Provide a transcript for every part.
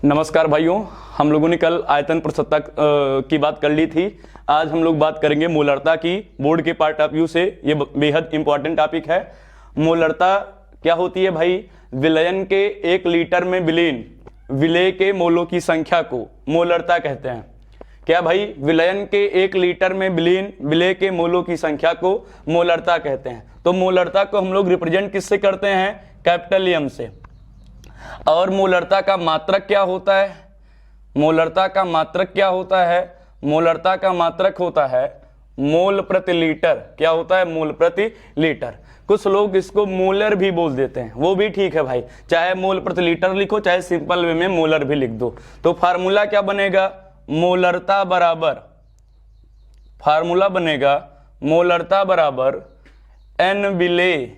नमस्कार भाइयों, हम लोगों ने कल आयतन प्रसन्नता की बात कर ली थी। आज हम लोग बात करेंगे मोलरता की। बोर्ड के पार्ट ऑफ व्यू से ये बेहद इंपॉर्टेंट टॉपिक है। मोलरता क्या होती है भाई? विलयन के 1 लीटर में विलीन विलेय के मोलों की संख्या को मोलरता कहते हैं। क्या भाई? विलयन के 1 लीटर में विलीन विलेय के मोलों की संख्या को मोलरता कहते हैं। तो मोलरता को हम लोग रिप्रेजेंट किससे करते हैं? कैपिटल एम से। और मोलरता का मात्रक क्या होता है? मोलरता का मात्रक क्या होता है? मोलरता का मात्रक होता है मोल प्रति लीटर। क्या होता है? मोल प्रति लीटर। कुछ लोग इसको मोलर भी बोल देते हैं, वो भी ठीक है भाई, चाहे मोल प्रति लीटर लिखो चाहे सिंपल वे में मोलर भी लिख दो। तो फार्मूला क्या बनेगा? मोलरता बराबर, फार्मूला बनेगा मोलरता बराबर एन विलेय।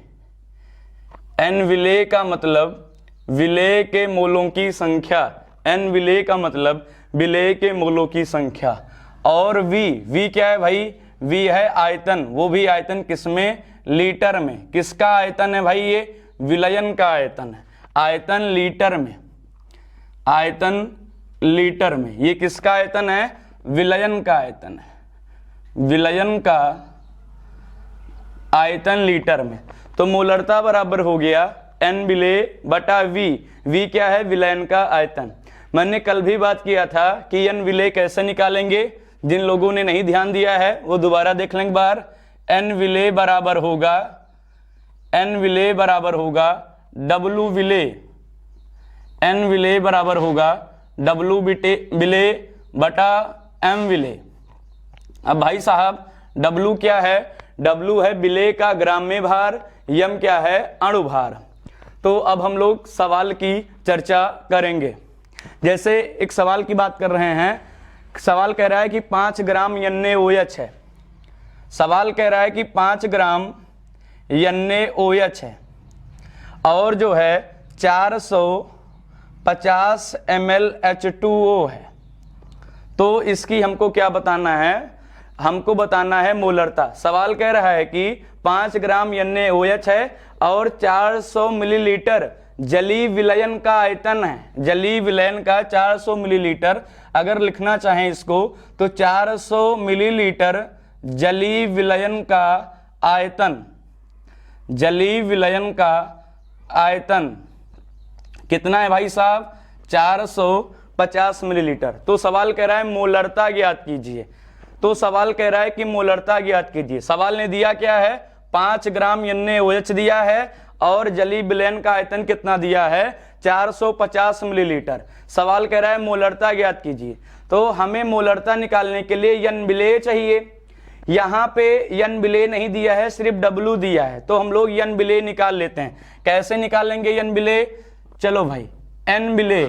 एन विलेय का मतलब विलेय के मोलों की संख्या। एन विलेय का मतलब विलेय के मोलों की संख्या। और वी क्या है भाई? वी है आयतन। वो भी आयतन किसमें? लीटर में। किसका आयतन है भाई? ये विलयन का आयतन है। आयतन लीटर में, आयतन लीटर में। ये किसका आयतन है? विलयन का आयतन है। विलयन का आयतन लीटर में। तो मोलरता बराबर हो गया एन विलेय बटा वी क्या है? विलयन का आयतन। मैंने कल भी बात किया था कि एन विलेय कैसे निकालेंगे। जिन लोगों ने नहीं ध्यान दिया है वो दोबारा देख लेंगे बार। एन विलेय बराबर होगा, एन विलेय बराबर होगा डब्लू विलेय। एन विलेय बराबर होगा डब्लू विलेय बटा एम विलेय। अब भाई साहब डब्लू क्या है? डब्लू है विलेय का ग्राम में भार, यम क्या है? अणु भार। तो अब हम लोग सवाल की चर्चा करेंगे। जैसे एक सवाल की बात कर रहे हैं। सवाल कह रहा है कि 5 ग्राम NaOH है। सवाल कह रहा है कि 5 ग्राम NaOH है और जो है 450 ml H2O है। तो इसकी हमको क्या बताना है? हमको बताना है मोलरता। सवाल कह रहा है कि 5 ग्राम NaOH है और 400 मिलीलीटर जलीय विलयन का आयतन है। जलीय विलयन का 400 मिलीलीटर। अगर लिखना चाहें इसको तो 400 मिलीलीटर जलीय विलयन का आयतन, जलीय विलयन का आयतन कितना है भाई साहब? 450 मिलीलीटर। तो सवाल कह रहा है मोलरता ज्ञात कीजिए। तो सवाल कह रहा है कि मोलरता ज्ञात कीजिए। सवाल ने दिया क्या है? 5 ग्राम NaOH दिया है और जलीय विलयन का आयतन कितना दिया है? 450 मिलीलीटर। सवाल कह रहा है मोलरता ज्ञात कीजिए। तो हमें मोलरता निकालने के लिए एन विलेय चाहिए। यहाँ पे एन विलेय नहीं दिया है, सिर्फ डब्लू दिया है। तो हम लोग एन विलेय निकाल लेते हैं। कैसे निकालेंगे एन विलेय? चलो भाई, एन विलेय,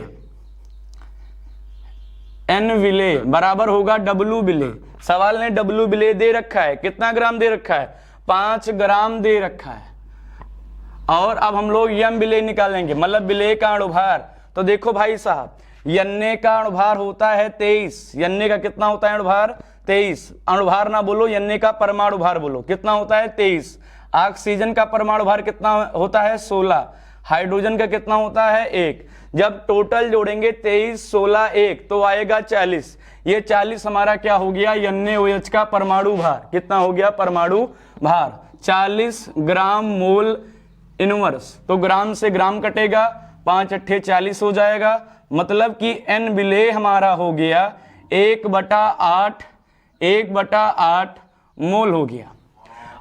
एन विलेय बराबर होगा डब्लू विलेय। सवाल ने डब्लू विलेय दे रखा है। कितना ग्राम दे रखा है? 5 ग्राम दे रखा है। और अब हम लोग एम विलेय निकालेंगे, मतलब विलेय का अणुभार। तो देखो भाई साहब, Na का अणुभार होता है 23। Na का कितना होता है अणुभार? 23। अणुभार ना बोलो, Na का परमाणु भार बोलो। कितना होता है? 23। ऑक्सीजन का परमाणु भार कितना होता है? 16। हाइड्रोजन का कितना होता है? 1। जब टोटल जोड़ेंगे 23, 16, 1 तो आएगा 40। ये 40 हमारा क्या हो गया? NaOH का परमाणु भार। कितना हो गया? परमाणु भार 40 ग्राम मोल इनवर्स। तो ग्राम से ग्राम कटेगा, 5 अट्ठे 40 हो जाएगा। मतलब कि एन विलेय हमारा हो गया 1/8, 1/8 मोल हो गया।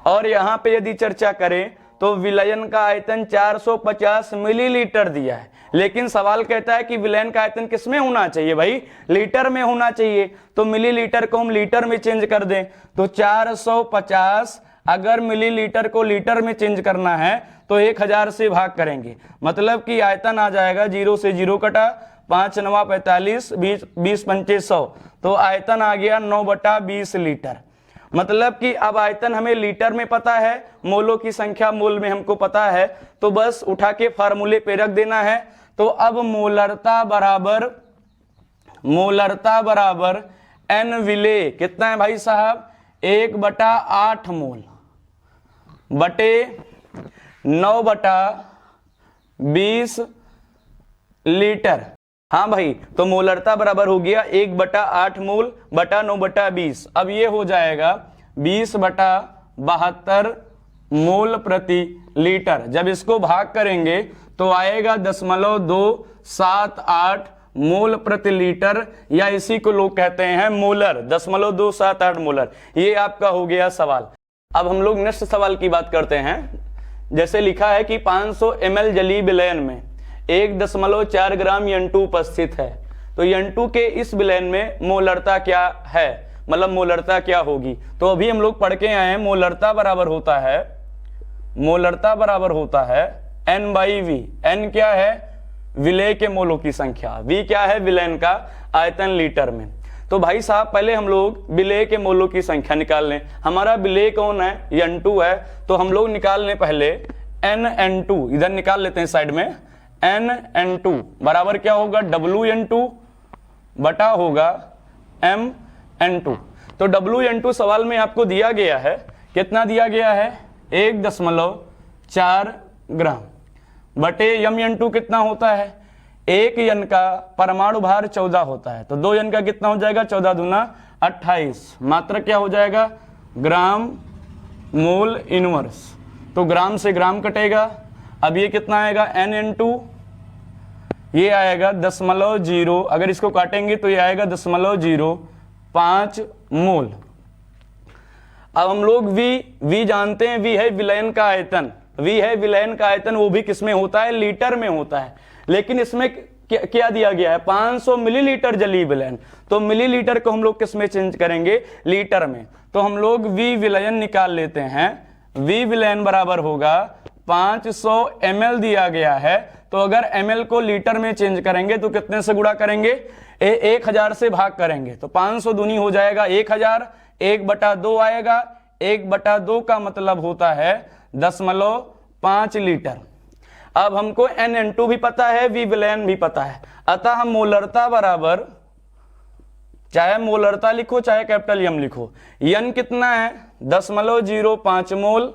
और यहाँ पे यदि चर्चा करें तो विलयन का आयतन 450 मिलीलीटर दिया है, लेकिन सवाल कहता है कि विलयन का आयतन किसमें होना चाहिए भाई? लीटर में होना चाहिए। तो मिलीलीटर को हम लीटर में चेंज कर दें तो 450, अगर मिलीलीटर को लीटर में चेंज करना है तो 1000 से भाग करेंगे। मतलब कि आयतन आ जाएगा, 0 से 0 कटा, 5 9 45, 20 पंचे 100। तो आयतन आ गया 9/20 लीटर। मतलब कि अब आयतन हमें लीटर में पता है, मोलों की संख्या मोल में हमको पता है। तो बस उठा के फार्मूले पे रख देना है। तो अब मोलरता बराबर एन विलेय कितना है भाई साहब? 1/8 मोल बटे 9/20 लीटर। हाँ भाई, तो मोलरता बराबर हो गया 1/8 मोल बटा 9/20। अब ये हो जाएगा 20/72 मोल प्रति लीटर। जब इसको भाग करेंगे तो आएगा 0.278 मोल प्रति लीटर, या इसी को लोग कहते हैं मोलर, 0.278 मोलर। ये आपका हो गया सवाल। अब हम लोग नेक्स्ट सवाल की बात करते हैं। जैसे लिखा है कि 500 ml जलीय विलयन में 1.4 ग्राम N2 उपस्थित है, तो N2 के इस विलयन में मोलरता क्या है, मतलब मोलरता क्या होगी। तो अभी हम लोग पढ़ के आए हैं, मोलरता बराबर होता है N/V। N क्या है, विलय के मोलों की संख्या, V क्या है, विलयन का आयतन लीटर में। तो भाई साहब पहले हम लोग विलय के मोलों की संख्या निकाल लें। हमारा विलय कौन है, N2 है, तो हम लोग निकाल लें पहले NN2, इधर निकाल लेते हैं साइड में। NN2 बराबर क्या होगा, WN2 बटा होगा MN2। तो WN2 सवाल में आपको दिया गया है, कितना दिया गया है, 1.4 ग्राम बटे MN2 कितना होता है, 1 यन का परमाणु भार 14 होता है, तो 2 यन का कितना हो जाएगा, 14 दूना 28, मात्रा क्या हो जाएगा, ग्राम मोल इनवर्स। तो ग्राम से ग्राम कटेगा। अब ये कितना आएगा, NN2 ये आएगा 0.0, अगर इसको काटेंगे तो ये आएगा 0.05 मोल। अब हम लोग V जानते हैं, V है विलयन का आयतन, V है विलयन का आयतन, वो भी किसमें होता है, लीटर में होता है। लेकिन इसमें क्या दिया गया है, 500 मिलीलीटर जलीय विलयन, तो मिलीलीटर को हम लोग किसमें चेंज करेंगे, लीटर में। तो हम लोग V विलयन निकाल लेते हैं। V विलयन बराबर होगा 500 ml दिया गया है, तो अगर ml को लीटर में चेंज करेंगे तो कितने से गुणा करेंगे, 1000 से भाग करेंगे, तो 500 दूनी हो जाएगा 1000, 1/2 आएगा, 1/2 का मतलब होता है 0.5 लीटर। अब हमको NN2 भी पता है, V विलयन भी पता है, अतः हम मोलरता बराबर, चाहे मोलरता लिखो चाहे कैपिटल M लिखो, N कितना है 0.05 मोल,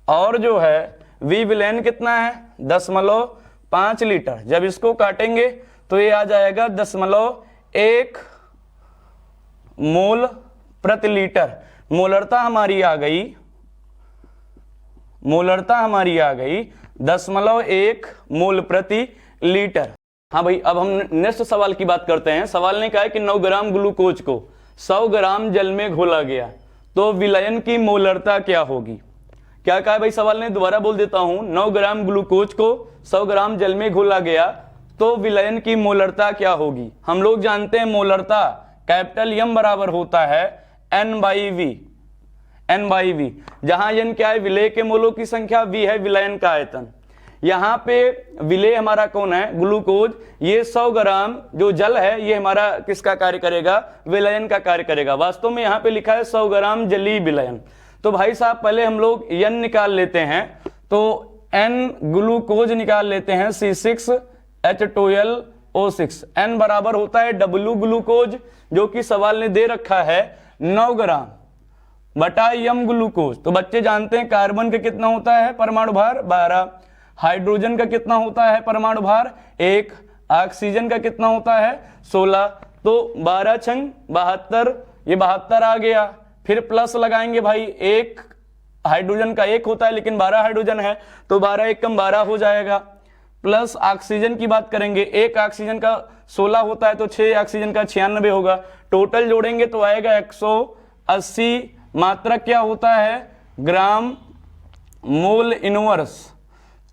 और जो है V विलयन कितना है 0.5 लीटर। जब इसको काटेंगे तो ये आ जाएगा 0.1 मोल प्रति लीटर। मोलरता हमारी आ गई 0.1 मोल प्रति लीटर। हाँ भाई, अब हम नेक्स्ट सवाल की बात करते हैं। सवाल ने कहा है कि 9 ग्राम ग्लूकोज को 100 ग्राम जल में घोला गया, तो विलयन की मोलरता क्या होगी। क्या कहा है भाई सवाल ने, दोबारा बोल देता हूं, 9 ग्राम ग्लूकोज को 100 ग्राम जल में घोला गया तो विलयन की मोलरता क्या होगी। हम लोग जानते हैं मोलरता कैपिटल M बराबर होता है N/V, जहां N क्या है, विलय के मोलों की संख्या, V है विलयन का आयतन। यहाँ पे विलय हमारा कौन है, ग्लूकोज। ये 100 ग्राम जो जल है ये हमारा किसका कार्य करेगा, विलयन का कार्य करेगा। वास्तव में यहाँ पे लिखा है 100 ग्राम जलीय विलयन। तो भाई साहब पहले हम लोग N निकाल लेते हैं, तो N ग्लूकोज निकाल लेते हैं, C6H12O6। N बराबर होता है W ग्लूकोज, जो कि सवाल ने दे रखा है 9 ग्राम बटा M ग्लूकोज। तो बच्चे जानते हैं कार्बन का कितना होता है परमाणु भार 12, हाइड्रोजन का कितना होता है परमाणु भार 1, ऑक्सीजन का कितना होता है 16। तो 12 छंग 72, ये 72 आ गया। फिर प्लस लगाएंगे भाई, एक हाइड्रोजन का 1 होता है लेकिन 12 हाइड्रोजन है, तो 12 1 कम 12 हो जाएगा। प्लस ऑक्सीजन की बात करेंगे, एक ऑक्सीजन का 16 होता है तो 6 ऑक्सीजन का 96 होगा। टोटल जोड़ेंगे तो आएगा 180। मात्रक क्या होता है, ग्राम मोल इनवर्स।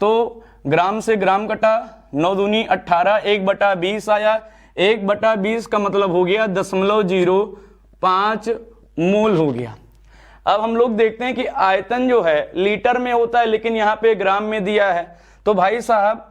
तो ग्राम से ग्राम कटा, 9 दूनी 18, 1/20 आया। 1/20 का मतलब हो गया 0.05 मोल हो गया। अब हम लोग देखते हैं कि आयतन जो है लीटर में होता है, लेकिन यहाँ पे ग्राम में दिया है। तो भाई साहब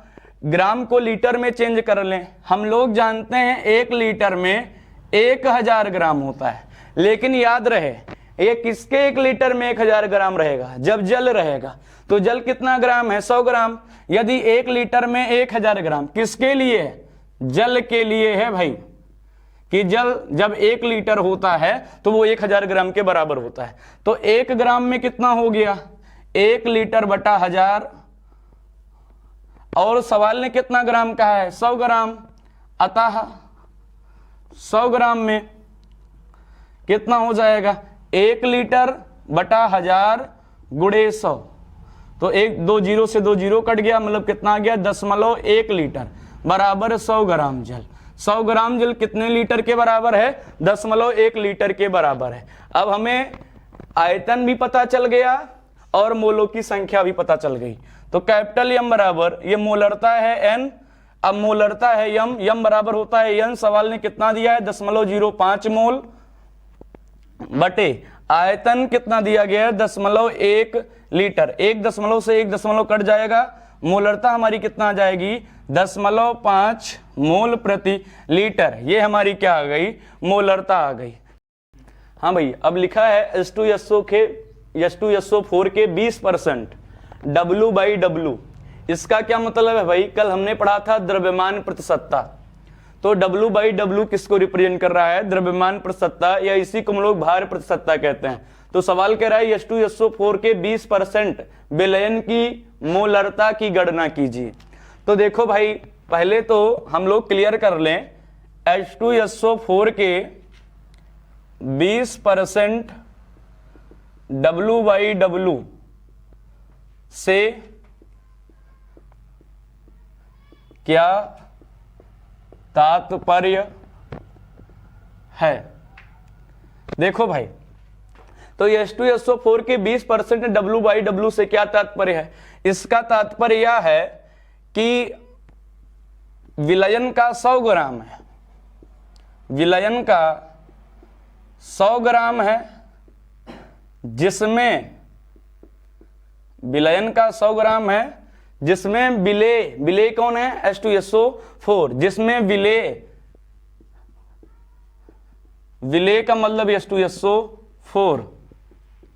ग्राम को लीटर में चेंज कर लें। हम लोग जानते हैं 1 लीटर में 1000 ग्राम होता है, लेकिन याद रहे ये किसके 1 लीटर में 1000 ग्राम रहेगा, जब जल रहेगा। तो जल कितना ग्राम है, 100 ग्राम। यदि 1 लीटर में 1000 ग्राम किसके लिए है, जल के लिए है भाई, कि जल जब 1 लीटर होता है तो वो 1000 ग्राम के बराबर होता है। तो 1 ग्राम में कितना हो गया, 1 लीटर बटा 1000। और सवाल ने कितना ग्राम कहा है, 100 ग्राम। अतः 100 ग्राम में कितना हो जाएगा, 1 लीटर बटा 1000 गुणे 100, तो 2 जीरो से 2 जीरो कट गया, मतलब कितना आ गया 0.1 लीटर बराबर 100 ग्राम जल। 100 ग्राम जल कितने लीटर के बराबर है, 0.1 लीटर के बराबर है। अब हमें आयतन भी पता चल गया और मोलों की संख्या भी पता चल गई। तो कैपिटल एम बराबर, ये मोलरता है एन, अब मोलरता है यम, यम बराबर होता है एन, सवाल ने कितना दिया है 0.05 मोल, बटे आयतन कितना दिया गया है 0.1 लीटर, 1 से 1 कट जाएगा, मोलरता हमारी कितना आ जाएगी 0.5 मोल प्रति लीटर। ये हमारी क्या आ गई, मोलरता आ गई। हाँ भाई, अब लिखा है H2SO4 के 20% W/W। इसका क्या मतलब है भाई, कल हमने पढ़ा था द्रव्यमान प्रतिशतता, तो W/W किसको रिप्रेजेंट कर रहा है, द्रव्यमान प्रतिशतता, या इसी को हम लोग भार प्रतिशतता कहते हैं। तो सवाल कह रहा है H2SO4 के 20% विलयन की मोलरता की गणना कीजिए। तो देखो भाई, पहले तो हम लोग क्लियर कर लें, H2SO4 के 20% W/W से क्या तात्पर्य है। देखो भाई, तो H2SO4 के 20% W/W से क्या तात्पर्य है, इसका तात्पर्य यह है कि विलयन का 100 ग्राम है, विलयन का 100 ग्राम है, जिसमें विलयन का 100 ग्राम है, जिसमें विलेय कौन है H2SO4, जिसमें विलेय का मतलब H2SO4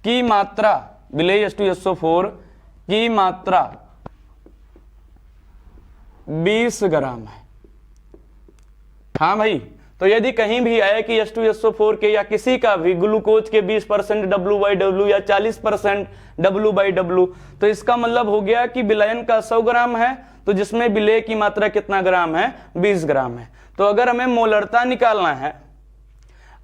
की मात्रा, विलेय H2SO4 की मात्रा 20 ग्राम है। हाँ भाई, तो यदि कहीं भी आए कि H2SO4 के या किसी का भी ग्लूकोज के 20% W/W या 40% W/W, तो इसका मतलब हो गया कि विलयन का 100 ग्राम है, तो जिसमें विलेय की मात्रा कितना ग्राम है, 20 ग्राम है। तो अगर हमें मोलरता निकालना है,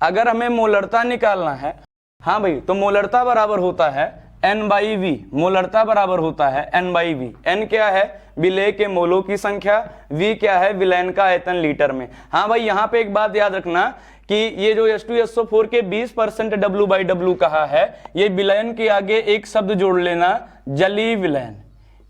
अगर हमें मोलरता निकालना है, हाँ भाई, तो मोलरता बराबर होता है N/V, मोलरता बराबर होता है N/V। N क्या है, विलेय के मोलों की संख्या, V क्या है, विलयन का आयतन लीटर में। हाँ भाई, यहाँ पे एक बात याद रखना कि ये जो H2SO4 के 20% W/W कहा है, ये विलयन के आगे एक शब्द जोड़ लेना, जलीय विलयन।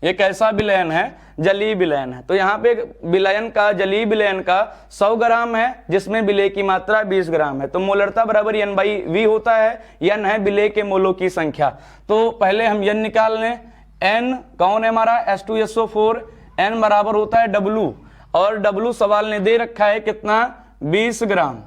ये कैसा विलयन है, जलीय विलयन है। तो यहाँ पे विलयन का, जलीय विलयन का 100 ग्राम है, जिसमें विलेय की मात्रा 20 ग्राम है। तो मोलरता बराबर N/V होता है, N है विलेय के मोलों की संख्या। तो पहले हम N निकाल लें, N कौन है हमारा H2SO4, N बराबर होता है W, और W सवाल ने दे रखा है कितना 20 ग्राम,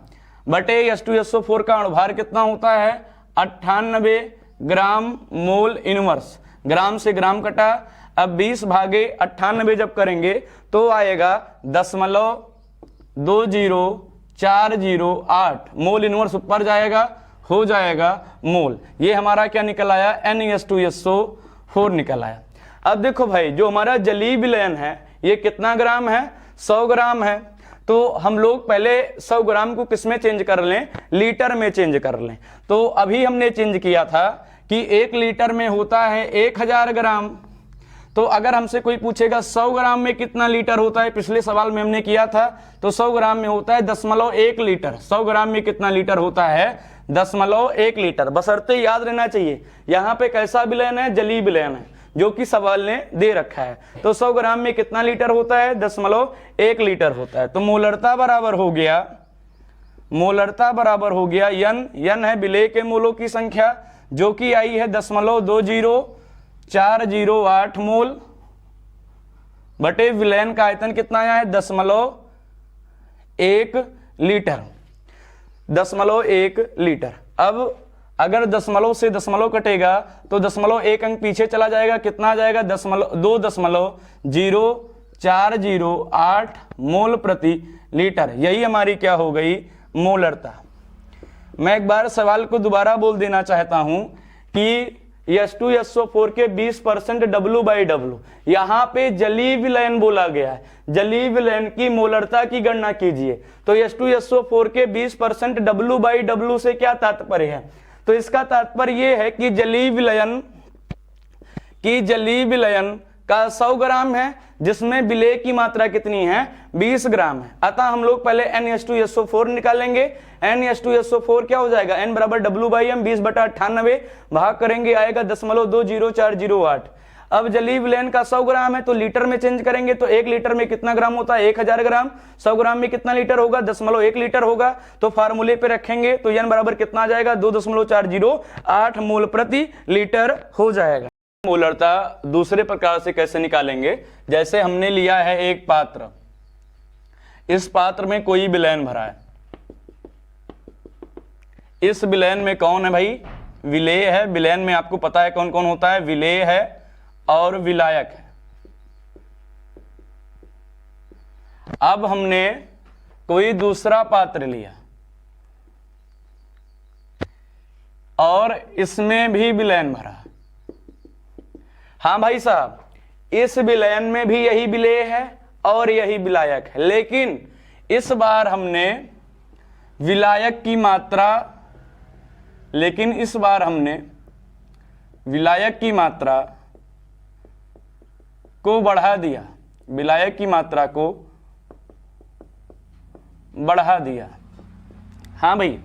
बटे H2SO4 का अणुभार कितना होता है 98 ग्राम मोल इनवर्स, ग्राम से ग्राम कटा, अब 20 भागे 98 जब करेंगे तो आएगा 0.20408 मोल इनवर्स, ऊपर जाएगा हो जाएगा मोल। ये हमारा क्या निकल आया, NaH2SO4 निकल आया। अब देखो भाई, जो हमारा जलीय विलयन है ये कितना ग्राम है, 100 ग्राम है। तो हम लोग पहले 100 ग्राम को किस में चेंज कर लें, लीटर में चेंज कर लें। तो अभी हमने चेंज किया था कि 1 लीटर में होता है 1000 ग्राम। तो अगर हमसे कोई पूछेगा 100 ग्राम में कितना लीटर होता है, पिछले सवाल में हमने किया था, तो 100 ग्राम में होता है 0.1 लीटर। 100 ग्राम में कितना लीटर होता है, 0.1 लीटर। बशर्ते याद रहना चाहिए यहाँ पे कैसा विलयन है, जलीय विलयन है, जो कि सवाल ने दे रखा है। तो 100 ग्राम में कितना लीटर होता है, 0.1 लीटर होता है। तो मोलरता बराबर हो गया, मोलरता बराबर हो गया N है विलेय के मोलों की संख्या, जो कि आई है 0.20408 मोल, बटे विलयन का आयतन कितना आया है 0.1 लीटर, 0.1 लीटर। अब अगर दशमलव से दशमलव कटेगा तो 0.1 अंक पीछे चला जाएगा, कितना आ जाएगा 2.0408 मोल प्रति लीटर। यही हमारी क्या हो गई, मोलरता। मैं एक बार सवाल को दोबारा बोल देना चाहता हूं कि H2SO4 के 20% W/W। यहाँ पे जलीय विलयन बोला गया है, जलीय विलयन की मोलरता की गणना कीजिए। तो H2SO4 के 20% W/W से क्या तात्पर्य है? तो इसका तात्पर्य यह है कि जलीय विलयन का 100 ग्राम है, जिसमें विलेय की मात्रा कितनी है? 20 ग्राम है। अतः हम लोग पहले NH2SO4 निकालेंगे। NH2SO4 क्या हो जाएगा? N बराबर W/M 20/98 भाग करेंगे, आएगा 0.20408। अब जलीय विलयन का 100 ग्राम है तो लीटर में चेंज करेंगे, तो 1 लीटर में कितना ग्राम होता है? 1000 ग्राम। 100 ग्राम में कितना लीटर होगा? 0.1 लीटर होगा। तो फार्मूले पे रखेंगे तो N बराबर कितना आ जाएगा? 2.408 मोल प्रति लीटर हो जाएगा। मोलरता दूसरे प्रकार से कैसे निकालेंगे? जैसे हमने लिया है एक पात्र, इस पात्र में कोई विलयन भरा है, इस विलयन में कौन है भाई? विलेय है। विलयन में आपको पता है कौन कौन होता है? विलेय है और विलायक है। अब हमने कोई दूसरा पात्र लिया और इसमें भी विलयन भरा। हाँ भाई साहब, इस विलयन में भी यही विलेय है और यही विलायक है, लेकिन इस बार हमने विलायक की मात्रा को बढ़ा दिया, विलायक की मात्रा को बढ़ा दिया। हाँ भाई,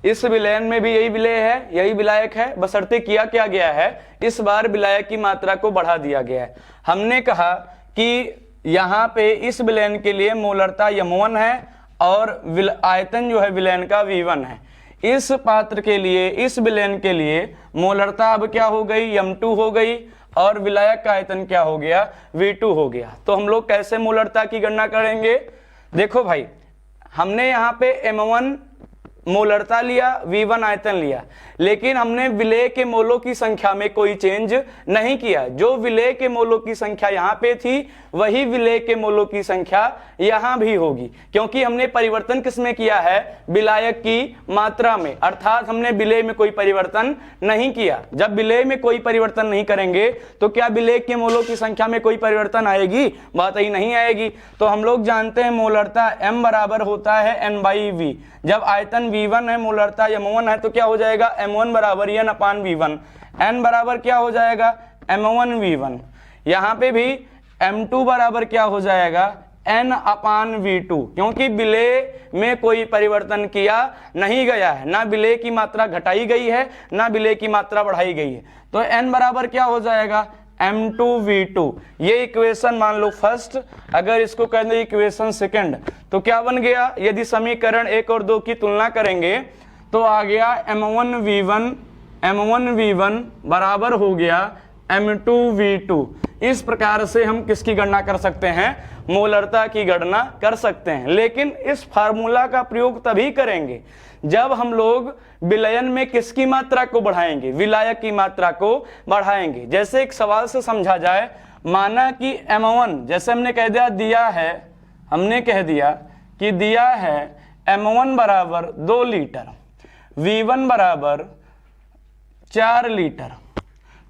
इस विलयन में भी यही विलेय है, यही विलायक है, बशर्ते किया क्या गया है? इस बार विलायक की मात्रा को बढ़ा दिया गया है। हमने कहा कि यहाँ पे इस विलयन के लिए मोलरता M1 है और आयतन जो है विलयन का V1 है। इस पात्र के लिए, इस विलयन के लिए मोलरता अब क्या हो गई? M2 हो गई और विलायक का आयतन क्या हो गया? V2 हो गया। तो हम लोग कैसे मोलरता की गणना करेंगे? देखो भाई, हमने यहाँ पे M1 मोलरता लिया, V1 आयतन लिया, लेकिन हमने विलेय के मोलों की संख्या में कोई चेंज नहीं किया। जो विलेय के मोलों की संख्या यहाँ पे थी, वही विलेय के मोलों की संख्या यहाँ भी होगी, क्योंकि हमने परिवर्तन किसमें किया है? विलायक की मात्रा में। अर्थात हमने विलेय में कोई परिवर्तन नहीं किया। जब विलेय में कोई परिवर्तन नहीं करेंगे तो क्या विलेय के मोलों की संख्या में कोई परिवर्तन आएगी? बात ही नहीं आएगी। तो हम लोग जानते हैं मोलरता M बराबर होता है N/V। जब आयतन V1 है, मोलरता M1 है, तो क्या हो जाएगा? M1 बराबर N/V1। N बराबर क्या हो जाएगा? M1V1। यहाँ पे भी M2 बराबर क्या हो जाएगा? N/V2, क्योंकि विलेय में कोई परिवर्तन किया नहीं गया है, ना विलेय की मात्रा घटाई गई है, ना विलेय की मात्रा बढ़ाई गई है। तो N बराबर क्या हो जाएगा? M2V2। ये इक्वेशन मान लो फर्स्ट, अगर इसको कह दो इक्वेशन सेकंड, तो क्या बन गया? यदि समीकरण 1 और 2 की तुलना करेंगे तो आ गया M1V1 बराबर हो गया M2V2। इस प्रकार से हम किसकी गणना कर सकते हैं? मोलरता की गणना कर सकते हैं। लेकिन इस फार्मूला का प्रयोग तभी करेंगे जब हम लोग विलयन में किसकी मात्रा को बढ़ाएंगे? विलायक की मात्रा को बढ़ाएंगे। जैसे एक सवाल से समझा जाए, माना कि M1, जैसे हमने कह दिया है M1 बराबर 2 लीटर, V1 बराबर 4 लीटर,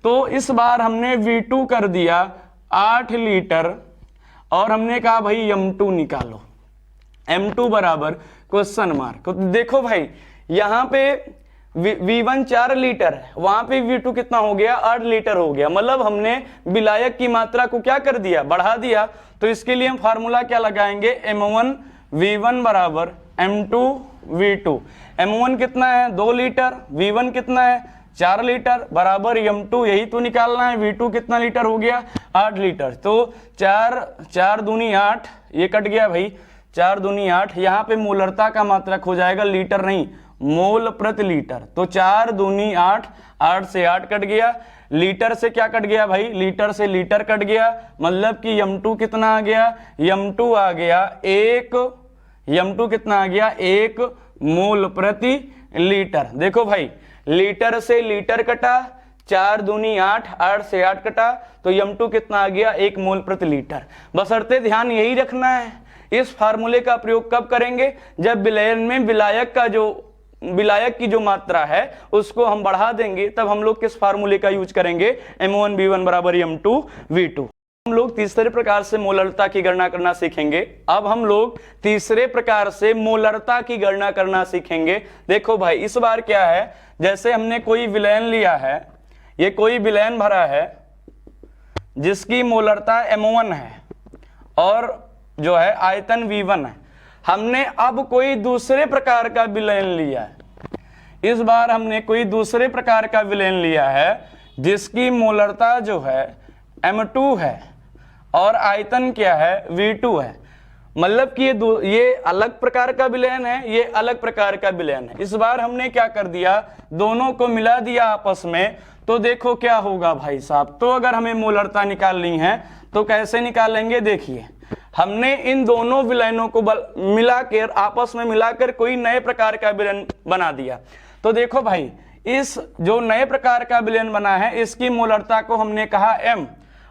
तो इस बार हमने V2 कर दिया 8 लीटर और हमने कहा भाई M2 निकालो। M2 बराबर क्वेश्चन मार्क। तो देखो भाई, यहाँ पे V1 4 लीटर है, वहां पे V2 कितना हो गया? 8 लीटर हो गया। मतलब हमने विलायक की मात्रा को क्या कर दिया? बढ़ा दिया। तो इसके लिए हम फार्मूला क्या लगाएंगे? M1V1 बराबर M2V2। M1 कितना है? 2 लीटर। V1 कितना है? 4 लीटर बराबर M2, यही तो निकालना है। V2 कितना लीटर हो गया? 8 लीटर। तो 4 दूनी 8, ये कट गया भाई, 4 दूनी 8। यहाँ पे मोलरता का मात्रक हो जाएगा, लीटर नहीं, मोल प्रति लीटर। तो 4 दूनी 8, 8 से 8 कट गया, लीटर से क्या कट गया भाई? लीटर से लीटर कट गया। मतलब कि M2 कितना आ गया? M2 आ गया 1 मोल प्रति लीटर। देखो भाई, लीटर से लीटर कटा, 4 दूनी 8, 8 से 8 कटा, तो M2 कितना आ गया? 1 मोल प्रति लीटर। बशर्ते ध्यान यही रखना है, इस फार्मूले का प्रयोग कब करेंगे? जब विलयन में विलायक का जो विलायक की जो मात्रा है उसको हम बढ़ा देंगे, तब हम लोग किस फार्मूले का यूज करेंगे, M1V1 बराबर M2V2। हम लोग तीसरे प्रकार से मोलरता की गणना करना सीखेंगे। अब हम लोग तीसरे प्रकार से मोलरता की गणना करना सीखेंगे। देखो भाई, इस बार क्या है, जैसे हमने कोई विलयन लिया है, ये कोई विलयन भरा है जिसकी मोलरता M1 है और जो है आयतन V1 है। हमने अब कोई दूसरे प्रकार का विलयन लिया है। इस बार हमने कोई दूसरे प्रकार का विलयन लिया है जिसकी मोलरता जो है M2 है और आयतन क्या है, V2 है। मतलब कि ये अलग प्रकार का विलयन है, ये अलग प्रकार का विलयन है। इस बार हमने क्या कर दिया, दोनों को मिला दिया आपस में। तो देखो क्या होगा भाई साहब, तो अगर हमें मोलरता निकालनी है तो कैसे निकालेंगे, देखिए हमने इन दोनों विलयनों को मिलाकर, आपस में मिलाकर कोई नए प्रकार का विलयन बना दिया। तो देखो भाई, इस जो नए प्रकार का विलयन बना है इसकी मोलरता को हमने कहा M,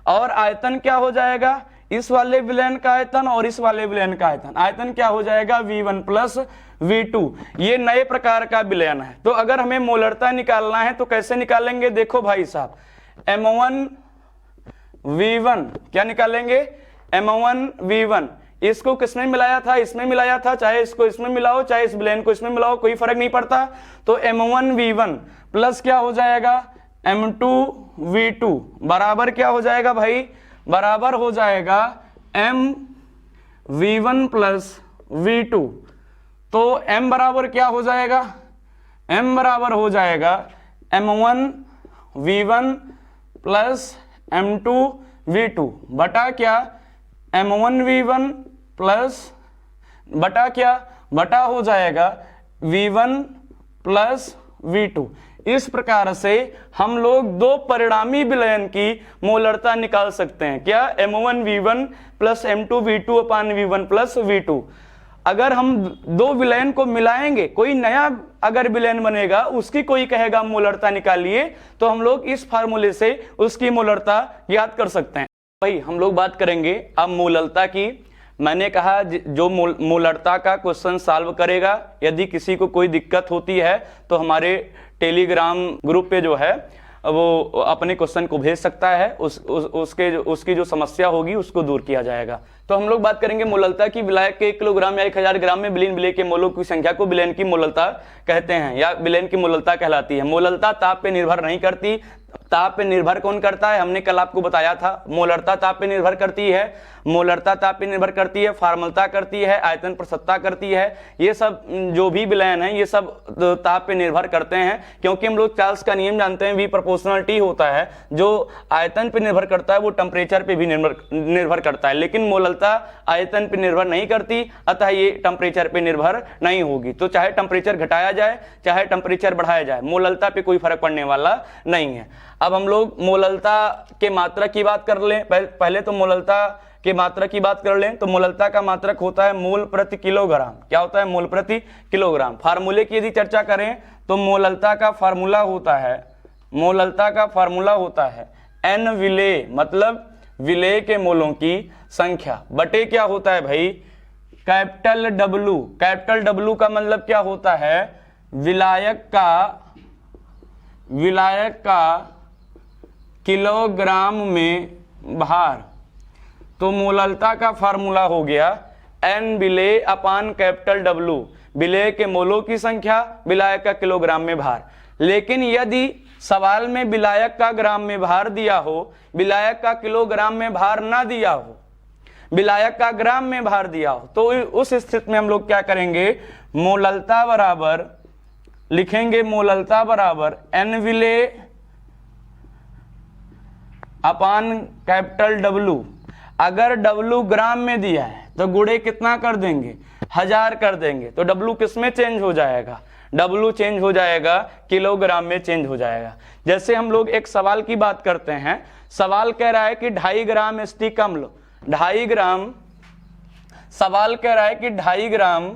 और आयतन क्या हो जाएगा, इस वाले विलयन का आयतन और इस वाले विलयन का आयतन, आयतन क्या हो जाएगा, V1 प्लस V2। ये नए प्रकार का विलयन है। तो अगर हमें मोलरता निकालना है तो कैसे निकालेंगे, देखो भाई साहब, M1V1 क्या निकालेंगे, M1V1, इसको किसमें मिलाया था, इसमें मिलाया था, चाहे इसको इसमें मिलाओ चाहे इस विलयन को इसमें मिलाओ, कोई फर्क नहीं पड़ता। तो M1V1 प्लस क्या हो जाएगा, M2V2 बराबर क्या हो जाएगा भाई, बराबर हो जाएगा MV1 प्लस V2। तो M बराबर क्या हो जाएगा, M बराबर हो जाएगा M1V1 प्लस M2V2 बटा क्या, M1V1 प्लस बटा क्या, बटा हो जाएगा V1 प्लस V2। इस प्रकार से हम लोग दो परिणामी विलयन की मोलरता निकाल सकते हैं। क्या, M1V1 प्लस M2V2 अपान V1 प्लस V2। अगर हम दो विलयन को मिलाएंगे, कोई नया अगर विलयन बनेगा, उसकी कोई कहेगा मोलरता निकालिए, तो हम लोग इस फार्मूले से उसकी मोलरता ज्ञात कर सकते हैं। भाई हम लोग बात करेंगे अब मोलरता की। मैंने कहा जो मोलरता का क्वेश्चन सॉल्व करेगा, यदि किसी को कोई दिक्कत होती है तो हमारे टेलीग्राम ग्रुप पे जो है वो अपने क्वेश्चन को भेज सकता है, उसकी जो समस्या होगी उसको दूर किया जाएगा। तो हम लोग बात करेंगे मोलरता की। विलायक के 1 किलोग्राम या 1000 ग्राम में विलीन विलेय के मोलों की संख्या को विलयन की मोलरता कहते हैं या विलयन की मोलरता कहलाती है। मोलरता ताप पे निर्भर नहीं करती। ताप पे निर्भर कौन करता है, हमने कल आपको बताया था, मोलरता ताप पे निर्भर करती है, मोलरता ताप पे निर्भर करती है, फार्मलता करती है, आयतन प्रसत्ता करती है। ये सब जो भी विलयन है ये सब ताप पे निर्भर करते हैं, क्योंकि हम लोग चार्ल्स का नियम जानते हैं, V प्रोपोर्शनल T होता है। जो आयतन पे निर्भर करता है वो टेम्परेचर पे भी निर्भर करता है, लेकिन मोलरता आयतन पे निर्भर नहीं करती, अतः ये टेम्परेचर पे निर्भर नहीं होगी। तो चाहे टेम्परेचर घटाया जाए चाहे टेम्परेचर बढ़ाया जाए, मोलरता पे कोई फर्क पड़ने वाला नहीं है। अब हम लोग मोलरता के मात्रक की बात कर लें। पहले तो मोलरता के मात्रक की बात कर लें तो मोलरता का मात्रक होता है मोल प्रति किलोग्राम। क्या होता है, मोल प्रति किलोग्राम। फार्मूले की यदि चर्चा करें तो मोलरता का फार्मूला होता है, मोलरता का फार्मूला होता है N विलेय, मतलब विलेय के मोलों की संख्या बटे क्या होता है भाई, कैपिटल W। कैपिटल W का मतलब क्या होता है, विलायक का किलोग्राम में भार। तो मोलरता का फार्मूला हो गया N विलेय अपान कैपिटल W, विलेय के मोलों की संख्या, विलायक का किलोग्राम में भार। लेकिन यदि सवाल में विलायक का ग्राम में भार दिया हो, विलायक का किलोग्राम में भार ना दिया हो, विलायक का ग्राम में भार दिया हो, तो उस स्थिति में हम लोग क्या करेंगे, मोलरता बराबर लिखेंगे, मोलरता बराबर N विलेय अपान कैपिटल W। अगर W ग्राम में दिया है तो गुणे कितना कर देंगे, 1000 कर देंगे। तो W किस में चेंज हो जाएगा, W चेंज हो जाएगा किलोग्राम में चेंज हो जाएगा। जैसे हम लोग एक सवाल की बात करते हैं, सवाल कह रहा है कि 2.5 ग्राम एसिटिक अम्ल, 2.5 ग्राम, सवाल कह रहा है कि 2.5 ग्राम,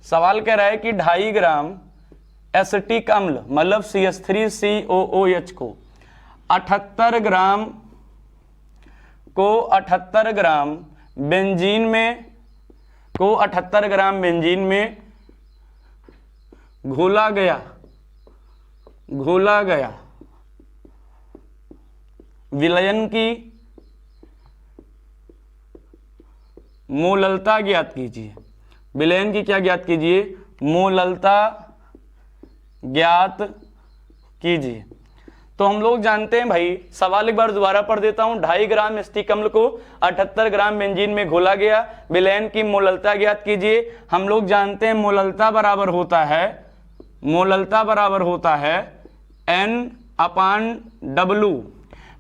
सवाल कह रहा है कि 2.5 ग्राम एसिटिक अम्ल मतलब CH3COOH को 78 ग्राम को 78 ग्राम बेंजीन में, को 78 ग्राम बेंजीन में घोला गया, घोला गया विलयन की मोललता ज्ञात कीजिए। विलयन की क्या ज्ञात कीजिए? मोललता ज्ञात कीजिए। तो हम लोग जानते हैं भाई, सवाल एक बार दोबारा पढ़ देता हूं। 2.5 ग्राम एस्टिक अम्ल को 78 ग्राम बेंजीन में घोला गया, विलयन की मोललता ज्ञात कीजिए। हम लोग जानते हैं मोललता बराबर होता है, मोललता बराबर होता है N/W।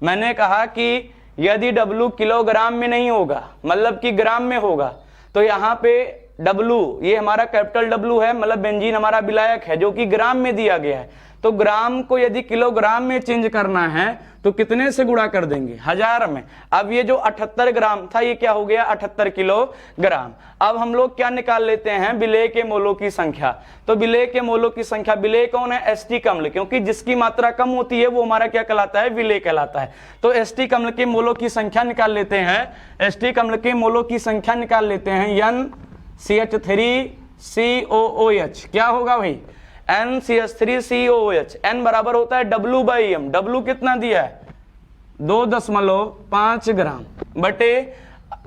मैंने कहा कि यदि W किलोग्राम में नहीं होगा, मतलब कि ग्राम में होगा, तो यहाँ पे W, ये हमारा कैपिटल W है, मतलब बेंजीन हमारा विलायक है जो कि ग्राम में दिया गया है। तो ग्राम को यदि किलोग्राम में चेंज करना है तो कितने से गुणा कर देंगे? 1000 में। अब ये जो 78 ग्राम था ये क्या हो गया? 78 किलोग्राम। अब हम लोग क्या निकाल लेते हैं? विलेय के मोलों की संख्या। तो विलेय के मोलों की संख्या, विलेय कौन है? एस्टिक अम्ल, क्योंकि जिसकी मात्रा कम होती है वो हमारा क्या कहलाता है? विलेय कहलाता है। तो एस्टिक अम्ल के मोलों की संख्या निकाल लेते हैं, एस्टिक अम्ल के मोलों की संख्या निकाल लेते हैं। NCH3COOH क्या होगा भाई? NCH3COOH। N बराबर होता है W/M। W कितना दिया है? 2.5 ग्राम बटे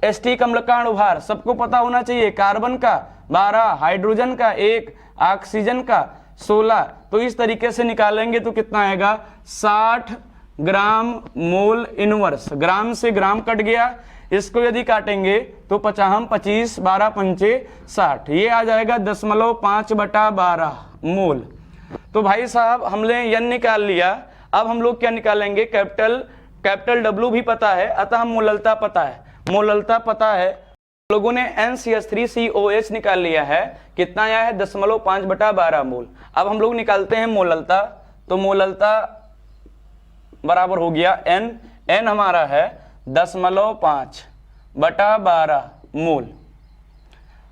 एस्टिक अम्ल का अणुभार सबको पता होना चाहिए, कार्बन का 12, हाइड्रोजन का 1, ऑक्सीजन का 16। तो इस तरीके से निकालेंगे तो कितना आएगा? 60 ग्राम मोल इनवर्स। ग्राम से ग्राम कट गया, इसको यदि काटेंगे तो 25 12 पंचे 60, ये आ जाएगा 10.5/12 मोल। तो भाई साहब हमने n निकाल लिया। अब हम लोग क्या निकालेंगे? कैपिटल W भी पता है, अतः मोललता पता है, मोललता पता है। लोगों ने NCH3COH निकाल लिया है, कितना आया है? 10.5/12 मोल। अब हम लोग निकालते हैं मोललता। तो मोललता बराबर हो गया n हमारा है 10.5/12 मोल।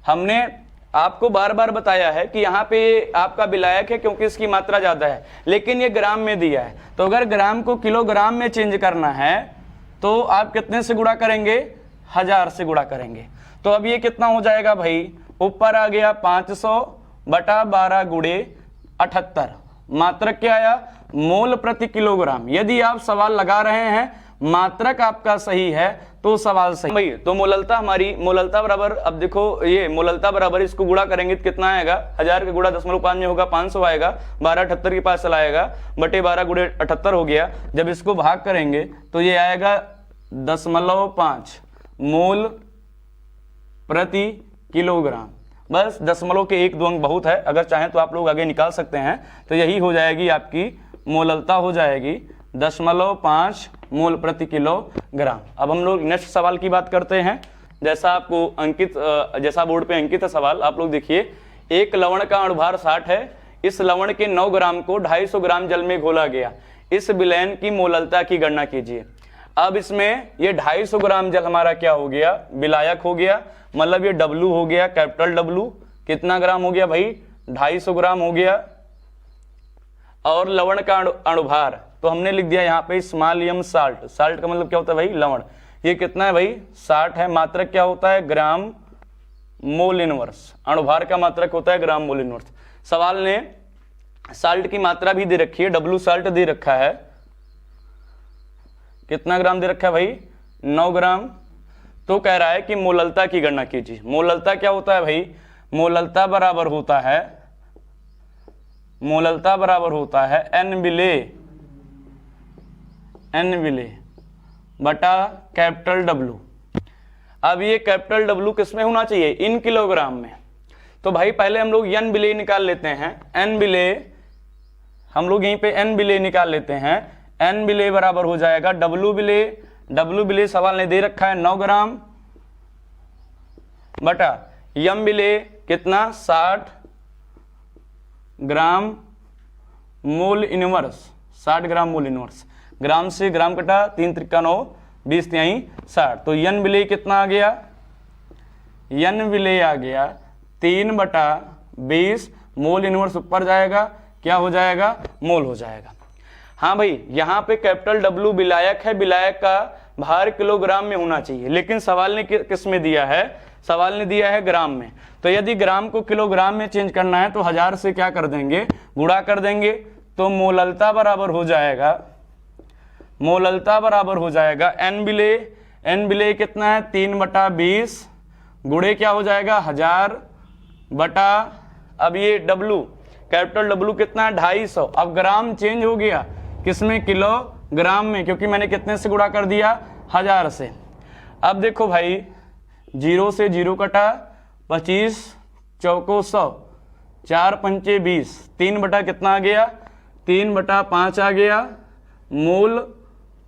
हमने आपको बार बार बताया है कि यहाँ पे आपका विलायक है क्योंकि इसकी मात्रा ज्यादा है, लेकिन ये ग्राम में दिया है। तो अगर ग्राम को किलोग्राम में चेंज करना है तो आप कितने से गुणा करेंगे? 1000 से गुणा करेंगे। तो अब ये कितना हो जाएगा भाई? ऊपर आ गया 500/12 गुणे 78। मात्रक क्या आया? मोल प्रति किलोग्राम। यदि आप सवाल लगा रहे हैं, मात्रक आपका सही है तो सवाल सही भाई। तो मोललता हमारी, मोललता बराबर, अब देखो ये मोललता बराबर, इसको गुणा करेंगे तो कितना आएगा? 1000 का गुणा 10.5 में होगा 500 आएगा, 12 78 के पास चला आएगा, बटे 12 गुणे 78 हो गया। जब इसको भाग करेंगे तो ये आएगा 10.5 मोल प्रति किलोग्राम। बस दशमलव के 1-2 अंक बहुत है, अगर चाहें तो आप लोग आगे निकाल सकते हैं। तो यही हो जाएगी आपकी मोललता, हो जाएगी 10.5 मोल प्रति किलोग्राम। अब हम लोग नेक्स्ट सवाल की बात करते हैं। जैसा आपको अंकित, जैसा बोर्ड पे अंकित है सवाल, आप लोग देखिए। एक लवण का अणुभार 60 है, इस लवण के 9 ग्राम को 250 ग्राम जल में घोला गया, इस विलयन की मोललता की गणना कीजिए। अब इसमें ये 250 ग्राम जल हमारा क्या हो गया? विलायक हो गया, मतलब ये W हो गया, कैपिटल W। कितना ग्राम हो गया भाई? 250 ग्राम हो गया। और लवण का अणुभार तो हमने लिख दिया यहाँ पे स्मॉल m साल्ट। साल्ट का मतलब क्या होता है भाई? लवण। ये कितना है भाई? 60 है। मात्रक क्या होता है? ग्राम मोल इनवर्स। अणुभार का मात्रक होता है ग्राम मोल इनवर्स। सवाल ने साल्ट की मात्रा भी दे रखी है, W साल्ट दे रखा है। कितना ग्राम दे रखा है भाई? 9 ग्राम। तो कह रहा है कि मोललता की गणना कीजिए। मोललता क्या होता है भाई? मोललता बराबर होता है, मोललता बराबर होता है N विलेय बटा कैपिटल W। अब ये कैपिटल W किस में होना चाहिए? इन किलोग्राम में। तो भाई पहले हम लोग N विलेय निकाल लेते हैं। N विलेय हम लोग यहीं पे N विलेय निकाल लेते हैं। N विलेय बराबर हो जाएगा W विलेय। W विलेय सवाल ने दे रखा है 9 ग्राम बटा M विलेय कितना? 60 ग्राम मोल इनवर्स। 60 ग्राम मोल इनवर्स। ग्राम से ग्राम कटा, 3 त्रिका 9, 20 तिहाई 60। तो N विलेय कितना आ गया? N विलेय आ गया 3/20 मोल इनवर्स। ऊपर जाएगा, क्या हो जाएगा? मोल हो जाएगा। हाँ भाई, यहाँ पे कैपिटल W विलायक है, विलायक का भार किलोग्राम में होना चाहिए, लेकिन सवाल ने किस में दिया है? सवाल ने दिया है ग्राम में। तो यदि ग्राम को किलोग्राम में चेंज करना है तो 1000 से क्या कर देंगे, गुणा कर देंगे। तो मोललता बराबर हो जाएगा, मोललता बराबर हो जाएगा एन बिले, एन बिले कितना है 3/20 गुणे क्या हो जाएगा 1000 बटा, अब ये डब्लू कैपिटल डब्लू कितना है 250। अब ग्राम चेंज हो गया किसमें, किलोग्राम में, क्योंकि मैंने कितने से गुणा कर दिया 1000 से। अब देखो भाई 0 से 0 कटा, 25 चौको 100, 4 पंचे 20, 3 बटा कितना आ गया 3/5 आ गया मूल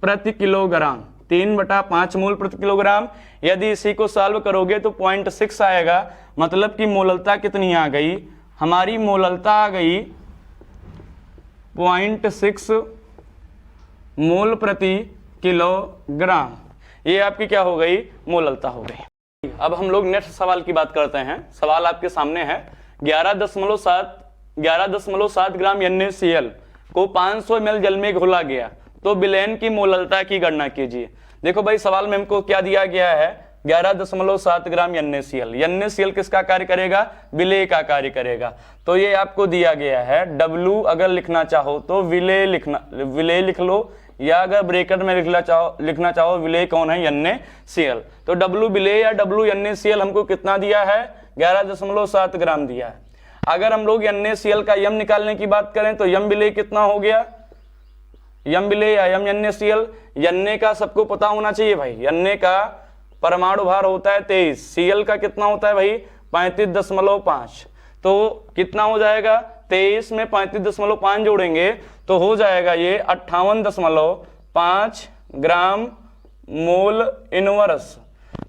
प्रति किलोग्राम, 3/5 मूल प्रति किलोग्राम। यदि इसी को सॉल्व करोगे तो 0.6 आएगा, मतलब कि मोललता कितनी आ गई, हमारी मोललता आ गई 0.6 मोल प्रति किलोग्राम। ये आपकी क्या हो गई, मोललता हो गई। अब हम लोग नेक्स्ट सवाल की बात करते हैं। सवाल आपके सामने है 11.7 ग्राम NaCl को 500 ml जल में घोला गया तो विलयन की मोललता की गणना कीजिए। देखो भाई सवाल में हमको क्या दिया गया है 11.7 ग्राम NaCl। NaCl किसका कार्य करेगा, विलेय का कार्य करेगा। तो ये आपको दिया गया है W, अगर लिखना चाहो तो विलेय विलेय लिख लो, या अगर ब्रैकेट में लिखना चाहो विलेय कौन है NaCl। तो W विलेय या W NaCl हमको कितना दिया है 11.7 ग्राम दिया है। अगर हम लोग NaCl का यम निकालने की बात करें तो यम विलेय कितना हो गया, यम विलेय या यम NaCl, Na का सबको पता होना चाहिए भाई, Na का परमाणु भार होता है 23, Cl का कितना होता है भाई 35.5। तो कितना हो जाएगा 23 में 35.5 जोड़ेंगे तो हो जाएगा ये 58.5 ग्राम मोल इनवर्स।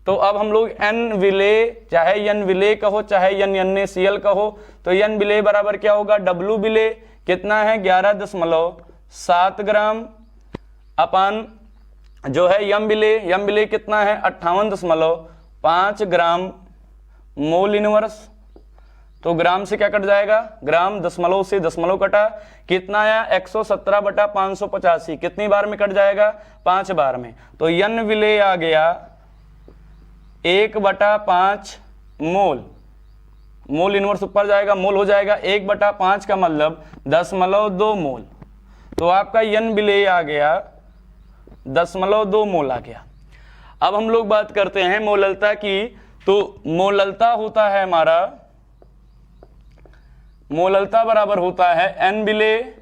तो अब हम लोग N विलेय, चाहे N विलेय कहो चाहे NaCl कहो, तो N विलेय बराबर क्या होगा W विलेय कितना है 11.7 ग्राम अपन जो है यम विलेय कितना है 58.5 ग्राम मोल इनवर्स। तो ग्राम से क्या कट जाएगा, ग्राम दशमलव से दशमलव कटा, कितना आया 117/585, कितनी बार में कट जाएगा 5 बार में। तो यन विलेय आ गया 1/5 मोल, मोल इनवर्स ऊपर जाएगा, मोल हो जाएगा 1/5 का मतलब 0.2 मोल। तो आपका यन विलेय आ गया 0.2 मोल आ गया। अब हम लोग बात करते हैं मोललता की। तो मोललता होता है हमारा, मोललता बराबर होता है N विलेय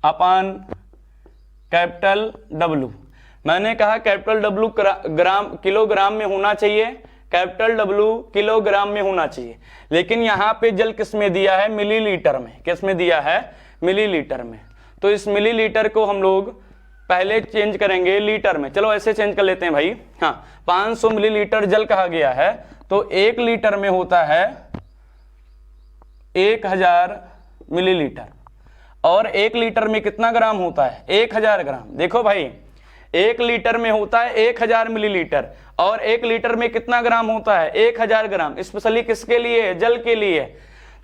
अपान कैपिटल W। मैंने कहा कैपिटल W ग्राम किलोग्राम में होना चाहिए, कैपिटल W किलोग्राम में होना चाहिए, लेकिन यहां पे जल किस में दिया है, मिलीलीटर में। किस में दिया है, मिलीलीटर में। तो इस मिलीलीटर को हम लोग पहले चेंज करेंगे लीटर में। चलो ऐसे चेंज कर लेते हैं भाई। हाँ, 500 मिलीलीटर जल कहा गया है, तो 1 लीटर में होता है 1000 मिलीलीटर, और 1 लीटर में कितना ग्राम होता है 1000 ग्राम। देखो भाई 1 लीटर में होता है 1000 मिलीलीटर, और 1 लीटर में कितना ग्राम होता है 1000 ग्राम। स्पेशली किसके लिए है, जल के लिए।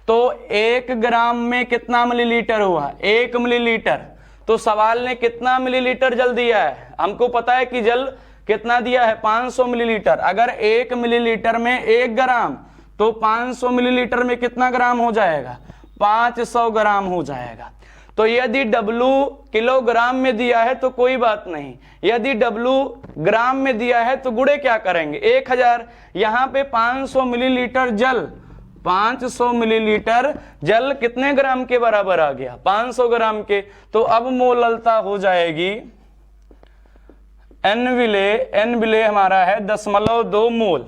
तो 1 ग्राम में कितना मिलीलीटर हुआ, 1 मिलीलीटर। तो सवाल ने कितना मिलीलीटर जल दिया है, हमको पता है कि जल कितना दिया है 500 मिलीलीटर। अगर 1 मिलीलीटर में 1 ग्राम, तो 500 मिलीलीटर में कितना ग्राम हो जाएगा 500 ग्राम हो जाएगा। तो यदि W किलोग्राम में दिया है तो कोई बात नहीं, यदि W ग्राम में दिया है तो गुणे क्या करेंगे 1000। यहां पे 500 मिलीलीटर जल, 500 मिलीलीटर जल कितने ग्राम के बराबर आ गया 500 ग्राम के। तो अब मोललता हो जाएगी N विलेय हमारा है 0.2 मोल।